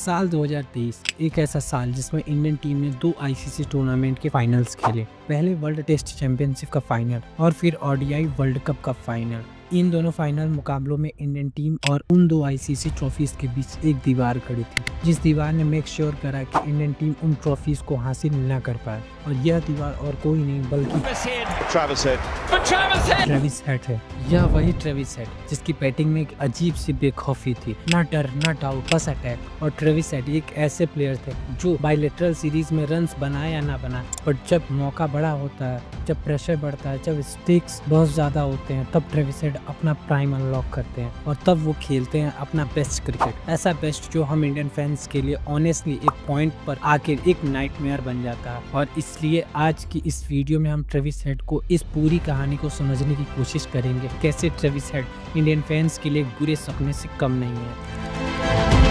साल 2023 एक ऐसा साल जिसमें इंडियन टीम ने 2 आईसीसी टूर्नामेंट के फाइनल्स खेले। पहले वर्ल्ड टेस्ट चैंपियनशिप का फाइनल और फिर ओडीआई वर्ल्ड कप का फाइनल। इन दोनों फाइनल मुकाबलों में इंडियन टीम और उन 2 आईसीसी ट्रॉफीज के बीच एक दीवार खड़ी थी, जिस दीवार ने मेक श्योर करा कि इंडियन टीम उन ट्रॉफीज को हासिल न कर पाए। और यह दीवार और कोई नहीं बल्कि ट्रेविस हेड है। यह वही ट्रेविस हेड जिसकी बैटिंग में एक अजीब सी बेखौफी थी, ना डर ना डाउट, बस अटैक। और ट्रेविस हेड एक ऐसे प्लेयर थे जो बायलैटरल सीरीज में रन्स बनाए या ना बनाए, पर जब मौका बड़ा होता है, जब प्रेशर बढ़ता है, जब स्टिक्स बहुत ज्यादा होते हैं, तब ट्रेविस हेड अपना प्राइम अनलॉक करते हैं और तब वो खेलते हैं अपना बेस्ट क्रिकेट। ऐसा बेस्ट जो हम इंडियन फैंस के लिए ऑनेस्टली एक पॉइंट पर आके एक नाइटमेयर बन जाता है। और इसलिए आज की इस वीडियो में हम ट्रेविस हेड को इस पूरी कहानी को समझने की कोशिश करेंगे, कैसे ट्रेविस हेड इंडियन फैंस के लिए एक बुरे सपने से कम नहीं है।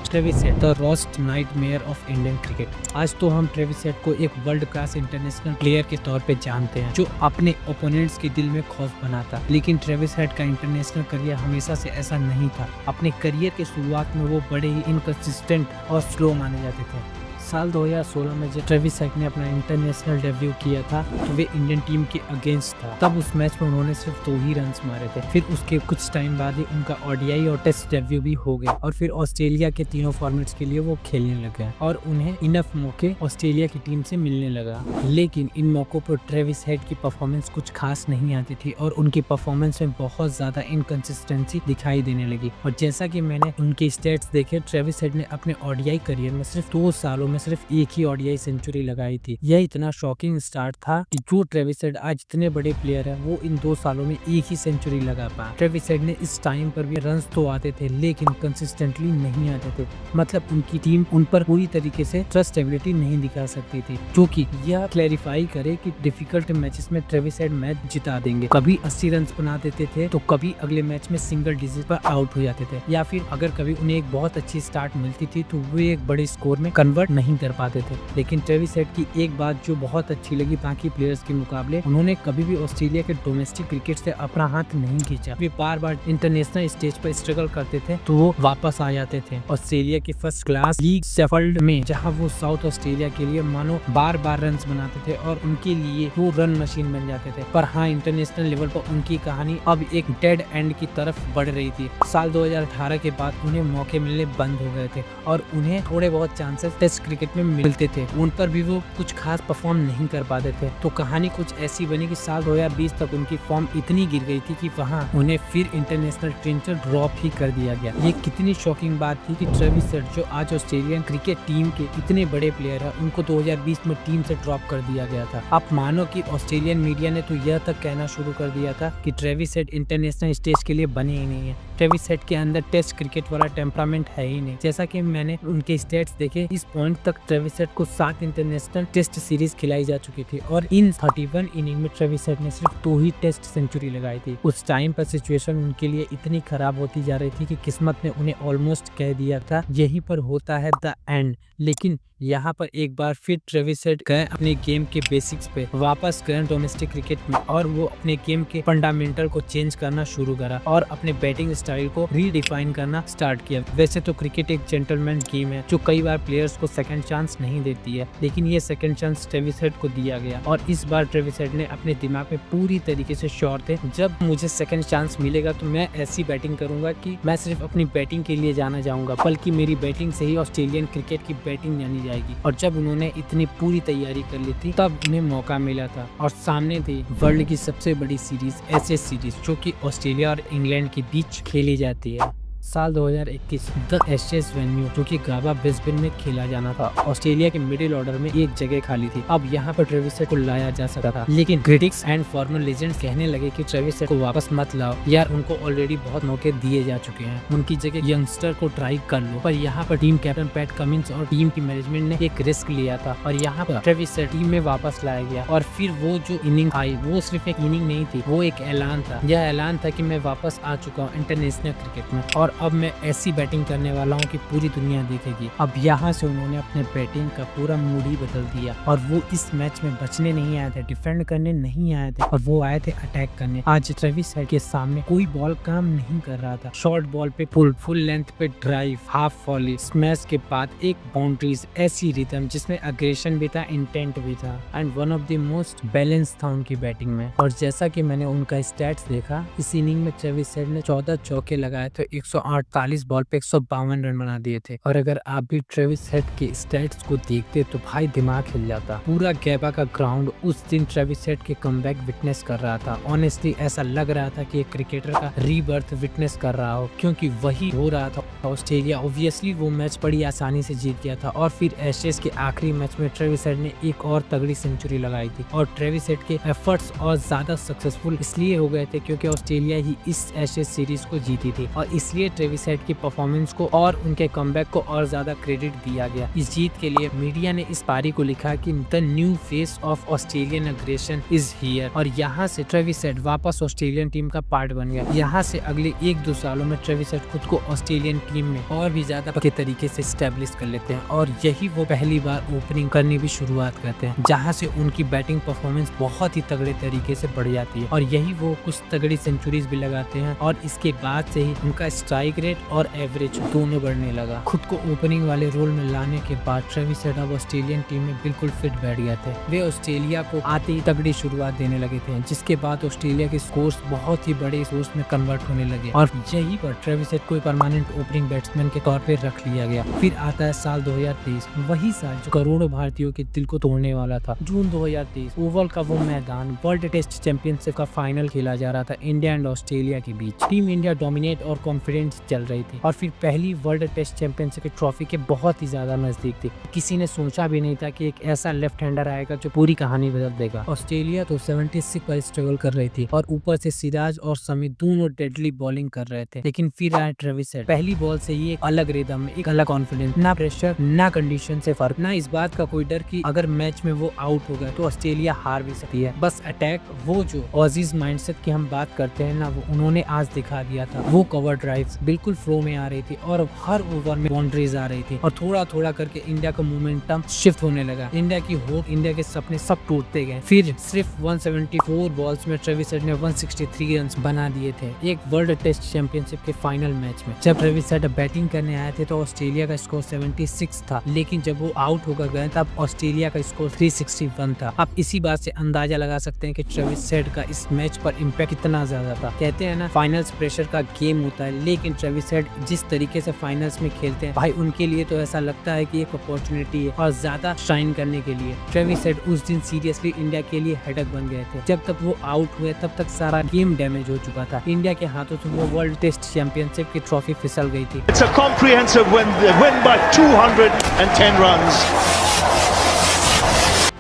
Travis head, the roast nightmare of Indian cricket. आज तो हम ट्रेविस हेड को एक वर्ल्ड क्लास इंटरनेशनल प्लेयर के तौर पे जानते हैं, जो अपने ओपोनेंट्स के दिल में खौफ बनाता। लेकिन ट्रेविस हेड का इंटरनेशनल करियर हमेशा से ऐसा नहीं था। अपने करियर के शुरुआत में वो बड़े ही इनकंसिस्टेंट और स्लो माने जाते थे। साल 2016 में जब ट्रेविस हेड ने अपना इंटरनेशनल डेब्यू किया था तो वे इंडियन टीम के अगेंस्ट था। तब उस मैच में उन्होंने सिर्फ 2 ही रन्स मारे थे। फिर उसके कुछ टाइम बाद ही उनका ओडीआई और टेस्ट डेब्यू भी हो गया और फिर ऑस्ट्रेलिया के तीनों फॉर्मेट्स के लिए वो खेलने लगे और उन्हें इनफ मौके ऑस्ट्रेलिया की टीम से मिलने लगा। लेकिन इन मौकों पर ट्रेविस हेड की परफॉर्मेंस कुछ खास नहीं आती थी और उनकी परफॉर्मेंस में बहुत ज्यादा इनकंसिस्टेंसी दिखाई देने लगी। और जैसा कि मैंने उनके स्टेट्स देखे, ट्रेविस हेड ने अपने ओडीआई करियर में सिर्फ 2 सालों में सिर्फ एक ही ओडीआई सेंचुरी लगाई थी। यह इतना शॉकिंग स्टार्ट था कि जो ट्रेविस हेड आज इतने बड़े प्लेयर है, वो इन 2 सालों में एक ही सेंचुरी लगा पाया। ट्रेविस हेड ने इस टाइम पर भी रन्स तो आते थे लेकिन कंसिस्टेंटली नहीं आते थे। मतलब उनकी टीम उन पर पूरी तरीके से ट्रस्टेबिलिटी नहीं दिखा सकती थी, जो कि यह क्लैरिफाई करे कि डिफिकल्ट मैचेस में ट्रेविस हेड मैच जिता देंगे। कभी 80 रन बना देते थे तो कभी अगले मैच में सिंगल डिजिट पर आउट हो जाते थे, या फिर अगर कभी उन्हें एक बहुत अच्छी स्टार्ट मिलती थी तो वे एक बड़े स्कोर में कन्वर्ट नहीं कर पाते थे। लेकिन ट्रेविस हेड की एक बात जो बहुत अच्छी लगी बाकी प्लेयर्स के मुकाबले, उन्होंने कभी भी ऑस्ट्रेलिया के डोमेस्टिक क्रिकेट से अपना हाथ नहीं खींचा। वे बार बार इंटरनेशनल स्टेज पर स्ट्रगल करते थे तो वो वापस आ जाते थे ऑस्ट्रेलिया के फर्स्ट क्लास लीग शेफील्ड में, जहां वो साउथ ऑस्ट्रेलिया के लिए मानो बार बार रन बनाते थे और उनके लिए वो रन मशीन बन जाते थे। पर हाँ, इंटरनेशनल लेवल पर उनकी कहानी अब एक डेड एंड की तरफ बढ़ रही थी। साल 2018 के बाद उन्हें मौके मिलने बंद हो गए थे और उन्हें थोड़े बहुत चांसेस टेस्ट क्रिकेट में मिलते थे, उन पर भी वो कुछ खास परफॉर्म नहीं कर पाते थे। तो कहानी कुछ ऐसी बनी कि साल 2020 तक उनकी फॉर्म इतनी गिर गई थी कि वहां उन्हें फिर इंटरनेशनल ट्रेन से ड्रॉप ही कर दिया गया। ये कितनी शॉकिंग बात थी कि ट्रेविस हेड जो आज ऑस्ट्रेलियन क्रिकेट टीम के इतने बड़े प्लेयर है, उनको 2020 में टीम से ड्रॉप कर दिया गया था। आप मानो कि ऑस्ट्रेलियन मीडिया ने तो यह तक कहना शुरू कर दिया था कि ट्रेविस हेड इंटरनेशनल स्टेज के लिए बने ही नहीं है। ट्रेविस हेड के अंदर टेस्ट क्रिकेट वाला टेम्परामेंट है ही नहीं। जैसा कि मैंने उनके स्टेट्स देखे, इस पॉइंट तक ट्रेविस हेड को 7 इंटरनेशनल टेस्ट सीरीज खिलाई जा चुकी थी और इन 31 इनिंग में ट्रेविस हेड ने सिर्फ 2 ही टेस्ट सेंचुरी लगाई थी। उस टाइम पर सिचुएशन उनके लिए इतनी खराब होती जा रही थी कि किस्मत ने उन्हें ऑलमोस्ट कह दिया था यहीं पर होता है द एंड। लेकिन यहाँ पर एक बार फिर ट्रेविस हेड गए अपने गेम के बेसिक्स पे, वापस गए डोमेस्टिक क्रिकेट में और वो अपने गेम के फंडामेंटल को चेंज करना शुरू करा और अपने बैटिंग स्टाइल को रीडिफाइन करना स्टार्ट किया। वैसे तो क्रिकेट एक जेंटलमैन गेम है जो कई बार प्लेयर्स को सेकंड चांस नहीं देती है, लेकिन ये सेकंड चांस ट्रेविस हेड को दिया गया और इस बार ट्रेविस हेड ने अपने दिमाग में पूरी तरीके से श्योर थे, जब मुझे सेकंड चांस मिलेगा तो मैं ऐसी बैटिंग करूंगा कि मैं सिर्फ अपनी बैटिंग के लिए जाना चाहूंगा, बल्कि मेरी बैटिंग से ही ऑस्ट्रेलियन क्रिकेट की बैटिंग जानी जाएगी। और जब उन्होंने इतनी पूरी तैयारी कर ली थी तब उन्हें मौका मिला था और सामने थी वर्ल्ड की सबसे बड़ी सीरीज एशेज सीरीज, जो कि ऑस्ट्रेलिया और इंग्लैंड के बीच खेली जाती है। साल 2021 द एशेज वेन्यू, जो कि गावा ब्रिस्बेन में खेला जाना था। ऑस्ट्रेलिया के मिडिल ऑर्डर में एक जगह खाली थी। अब यहाँ पर ट्रेविस हेड को लाया जा सकता था, लेकिन क्रिटिक्स एंड फॉर्मर लेजेंड्स कहने लगे कि ट्रेविस हेड को वापस मत लाओ यार, उनको ऑलरेडी बहुत मौके दिए जा चुके हैं, उनकी जगह यंगस्टर को ट्राई कर लो। पर यहाँ पर टीम कैप्टन पैट कमिंस और टीम की मैनेजमेंट ने एक रिस्क लिया था और यहाँ पर ट्रेविस हेड टीम में वापस लाया गया। और फिर वो जो इनिंग आई वो सिर्फ एक इनिंग नहीं थी, वो एक ऐलान था। यह ऐलान था कि मैं वापस आ चुका हूँ इंटरनेशनल क्रिकेट में और अब मैं ऐसी बैटिंग करने वाला हूँ कि पूरी दुनिया देखेगी। अब यहाँ से उन्होंने अपने बैटिंग का पूरा मूड ही बदल दिया और वो इस मैच में बचने नहीं आए थे, डिफेंड करने नहीं आए थे और वो आए थे अटैक करने। आज ट्रेविस हेड के सामने कोई बॉल काम नहीं कर रहा था। शॉर्ट बॉल पे फुल लेंथ पे ड्राइव, हाफ वॉली, स्मैश के बाद एक बाउंड्रीज, ऐसी रिदम जिसमें अग्रेशन भी था, इंटेंट भी था and one of the most balance था उनकी बैटिंग में। और जैसा कि मैंने उनका स्टैट्स देखा, इस इनिंग में ट्रेविस हेड ने 14 चौके लगाए थे, 148 बॉल पे 152 रन बना दिए थे। और अगर आप भी ट्रेविस हेड के स्टैट्स को देखते तो भाई दिमाग हिल जाता। पूरा गैबा का ग्राउंड उस दिन ट्रेविस हेड के कमबैक विटनेस कर रहा था। ऑनेस्टली ऐसा लग रहा था कि एक क्रिकेटर का रीबर्थ विटनेस कर रहा हो, क्योंकि वही हो रहा था। ऑस्ट्रेलिया ऑब्वियसली वो मैच बड़ी आसानी से जीत गया था और फिर एशेज के आखिरी मैच में ट्रेविस हेड ने एक और तगड़ी सेंचुरी लगाई थी। और ट्रेविस हेड के एफर्ट्स और ज्यादा सक्सेसफुल इसलिए हो गए थे क्योंकि ऑस्ट्रेलिया ही इस एशेज सीरीज को जीती थी और इसलिए ट्रेविस हेड की परफॉर्मेंस को और उनके कमबैक को और ज्यादा क्रेडिट दिया गया। इस जीत के लिए मीडिया ने इस पारी को लिखा कि the new face of Australian aggression is here और यहाँ से ट्रेविस हेड वापस ऑस्ट्रेलियन टीम का पार्ट बन गया। यहाँ से अगले 1-2 सालों में ट्रेविस हेड खुद को ऑस्ट्रेलियन टीम में और भी ज्यादा पक्के तरीके से स्टैब्लिश कर लेते हैं और यही वो पहली बार ओपनिंग करने की शुरुआत करते हैं, जहाँ से उनकी बैटिंग परफॉर्मेंस बहुत ही तगड़े तरीके से बढ़ जाती है और यही वो कुछ तगड़ी सेंचुरीज भी लगाते हैं और इसके बाद से ही उनका स्ट्राइक रेट और एवरेज दोनों बढ़ने लगा। खुद को ओपनिंग वाले रोल में लाने के बाद ट्रेविस हेड अब ऑस्ट्रेलियन टीम में बिल्कुल फिट बैठ गए थे। वे ऑस्ट्रेलिया को आते ही तगड़ी शुरुआत देने लगे थे, जिसके बाद ऑस्ट्रेलिया के स्कोर्स बहुत ही बड़े स्कोर्स में कन्वर्ट होने लगे और यही पर ट्रेविस हेड को परमानेंट ओपनिंग बैट्समैन के तौर पर रख लिया गया। फिर आता है साल 2023, वही साल जो करोड़ों भारतीयों के दिल को तोड़ने वाला था। जून 2023 ओवल का वो मैदान, वर्ल्ड टेस्ट चैंपियनशिप का फाइनल खेला जा रहा था इंडिया एंड ऑस्ट्रेलिया के बीच। टीम इंडिया डोमिनेट और कॉन्फिडेंस चल रही थी और फिर पहली वर्ल्ड टेस्ट चैंपियनशिप की ट्रॉफी के बहुत ही ज्यादा नजदीक थी। किसी ने सोचा भी नहीं था कि एक ऐसा लेफ्ट हैंडर आएगा जो पूरी कहानी बदल देगा। ऑस्ट्रेलिया तो 76 पर स्ट्रगल कर रही थी और ऊपर से सिराज और समी दोनों डेडली बॉलिंग कर रहे थे, लेकिन फिर आया ट्रेविस हेड। पहली बॉल से ही एक अलग रिदम में, एक अलग कॉन्फिडेंस, ना प्रेशर ना कंडीशन से फर्क, ना इस बात का कोई डर कि अगर मैच में वो आउट हो गए तो ऑस्ट्रेलिया हार भी सकती है। बस अटैक, वो जो ऑजीज माइंडसेट की हम बात करते हैं ना, वो उन्होंने आज दिखा दिया था। वो कवर ड्राइव्स बिल्कुल फ्लो में आ रही थी और हर ओवर में बाउंड्रीज आ रही थी और थोड़ा थोड़ा करके इंडिया का मोमेंटम शिफ्ट होने लगा। इंडिया की होप, इंडिया के सपने सब टूटते गए। फिर सिर्फ 174 बॉल्स में ट्रेविस हेड ने 163 रन बना दिए थे एक वर्ल्ड टेस्ट चैंपियनशिप के फाइनल मैच में। जब ट्रेविस हेड बैटिंग करने आए थे तो ऑस्ट्रेलिया का स्कोर 76 था, लेकिन जब वो आउट होकर गए तब ऑस्ट्रेलिया का स्कोर 361 था। आप इसी बात से अंदाजा लगा सकते हैं कि ट्रेविस हेड का इस मैच पर इम्पैक्ट कितना ज्यादा था। कहते हैं ना, फाइनल्स प्रेशर का गेम होता है, लेकिन ट्रेविस हेड जिस तरीके से फाइनल्स में खेलते हैं भाई, उनके लिए तो ऐसा लगता है कि एक अपॉर्चुनिटी है और ज्यादा शाइन करने के लिए। ट्रेविस हेड उस दिन सीरियसली इंडिया के लिए हेडक बन गए थे। जब तक वो आउट हुए तब तक सारा गेम डैमेज हो चुका था। इंडिया के हाथों से वो वर्ल्ड टेस्ट चैंपियनशिप की ट्रॉफी फिसल गई थी। It's a comprehensive win by 210 runs.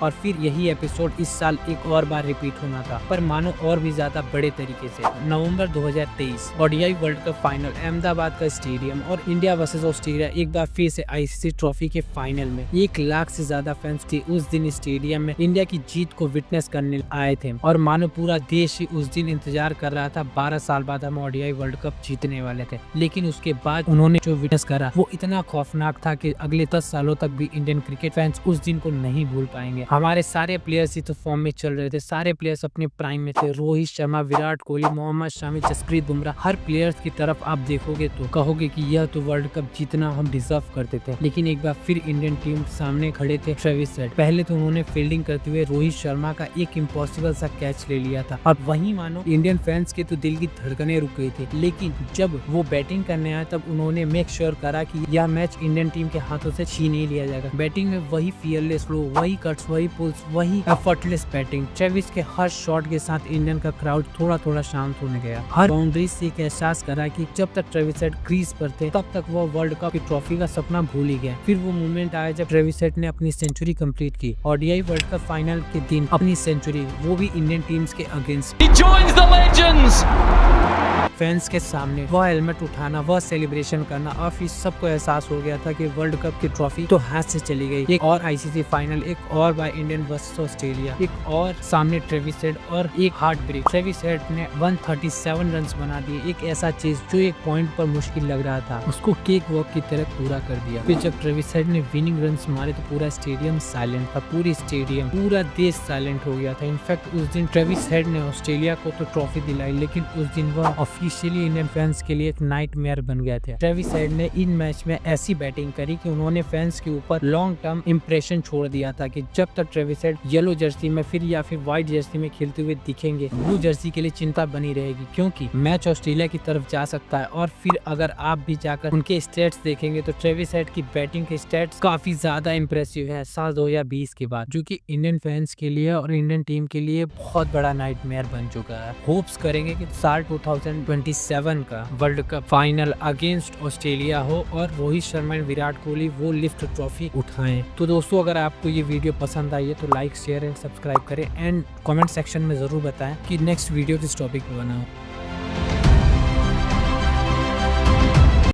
और फिर यही एपिसोड इस साल एक और बार रिपीट होना था, पर मानो और भी ज्यादा बड़े तरीके से। नवंबर 2023 ODI world cup final, Ahmedabad का स्टेडियम और इंडिया वर्सेस ऑस्ट्रेलिया एक बार फिर से आईसीसी ट्रॉफी के फाइनल में। 1 लाख से ज्यादा फैंस थे उस दिन स्टेडियम में इंडिया की जीत को विटनेस करने आए थे और मानो पूरा देश ही उस दिन इंतजार कर रहा था। 12 साल बाद हम ओडीआई वर्ल्ड कप जीतने वाले थे, लेकिन उसके बाद उन्होंने जो विटनेस करा वो इतना खौफनाक था कि अगले 10 सालों तक भी इंडियन क्रिकेट फैंस उस दिन को नहीं भूल पाएंगे। हमारे सारे प्लेयर्स ही तो फॉर्म में चल रहे थे, सारे प्लेयर्स अपने प्राइम में थे। रोहित शर्मा, विराट कोहली, मोहम्मद शमी, जसप्रीत बुमराह, हर प्लेयर्स की तरफ आप देखोगे तो कहोगे कि यह तो वर्ल्ड कप जीतना हम डिजर्व करते थे। लेकिन एक बार फिर इंडियन टीम सामने खड़े थे ट्रेविस हेड। पहले तो उन्होंने फील्डिंग करते हुए रोहित शर्मा का एक इम्पॉसिबल सा कैच ले लिया था और वहीं मानो इंडियन फैंस के तो दिल की धड़कनें रुक गई थी। लेकिन जब वो बैटिंग करने आए तब उन्होंने मेक श्योर करा कि यह मैच इंडियन टीम के हाथों से छीन नहीं लिया जाएगा। बैटिंग में वही फियरलेस फ्लो, वही कट्स, वही पुल्स, वही एफर्टलेस बैटिंग। ट्रेविस के हर शॉट के साथ इंडियन का क्राउड थोड़ा थोड़ा शांत होने गया। हर बाउंड्री से एक एहसास करा कि जब तक ट्रेविस हेड क्रीज पर थे तब तक वो वर्ल्ड कप की ट्रॉफी का सपना भूल ही गया। फिर वो मोमेंट आया जब ट्रेविस हेड ने अपनी सेंचुरी कंप्लीट की। ओडीआई वर्ल्ड कप फाइनल के दिन अपनी सेंचुरी, वो भी इंडियन टीम्स के against. He joins the legends. Fans के सामने वह हेलमेट उठाना, वह सेलिब्रेशन करना, और फिर सबको एहसास हो गया था कि वर्ल्ड कप की ट्रॉफी तो हाथ से चली गई। एक और आईसीसी फाइनल, एक और बाय इंडियन वर्सेस ऑस्ट्रेलिया, एक और सामने ट्रेविस हेड और एक हार्ट ब्रेक। ट्रेविस हेड ने 137 रन बना दिए, एक ऐसा चीज जो एक पॉइंट पर मुश्किल लग रहा था उसको केक वॉक की तरह पूरा कर दिया। फिर जब ट्रेविस हेड ने विनिंग रन मारे तो पूरा स्टेडियम साइलेंट था, पूरी स्टेडियम, पूरा देश साइलेंट हो गया था। इनफैक्ट उस दिन ट्रेविस हेड ने ऑस्ट्रेलिया को तो ट्रॉफी दिलाई, लेकिन उस दिन वह ऑफिशियली इंडियन फैंस के लिए एक नाइटमेयर बन गया था। ट्रेविस हेड ने इन मैच में ऐसी बैटिंग करी कि उन्होंने फैंस के ऊपर लॉन्ग टर्म इंप्रेशन छोड़ दिया था कि जब तक ट्रेविस हेड येलो जर्सी में फिर या फिर व्हाइट जर्सी में खेलते हुए दिखेंगे, ब्लू जर्सी के लिए चिंता बनी रहेगी, क्योंकि मैच ऑस्ट्रेलिया की तरफ जा सकता है। और फिर अगर आप भी जाकर उनके स्टेट्स देखेंगे तो ट्रेविस हेड की बैटिंग के स्टेट्स काफी ज्यादा इंप्रेसिव है साल 2020 के बाद, जो कि इंडियन फैंस के लिए और इंडियन टीम के लिए बहुत बड़ा नाइटमेयर बन चुका है। होप्स करेंगे कि साल 2027 का world cup final against Australia हो और रोहित शर्मा एंड विराट कोहली वो लिफ्ट ट्रॉफी उठाएं। तो दोस्तों, अगर आपको ये वीडियो पसंद आई है तो लाइक, शेयर एंड सब्सक्राइब करें एंड कमेंट सेक्शन में जरूर बताएं कि नेक्स्ट वीडियो किस टॉपिक पे बनाऊं।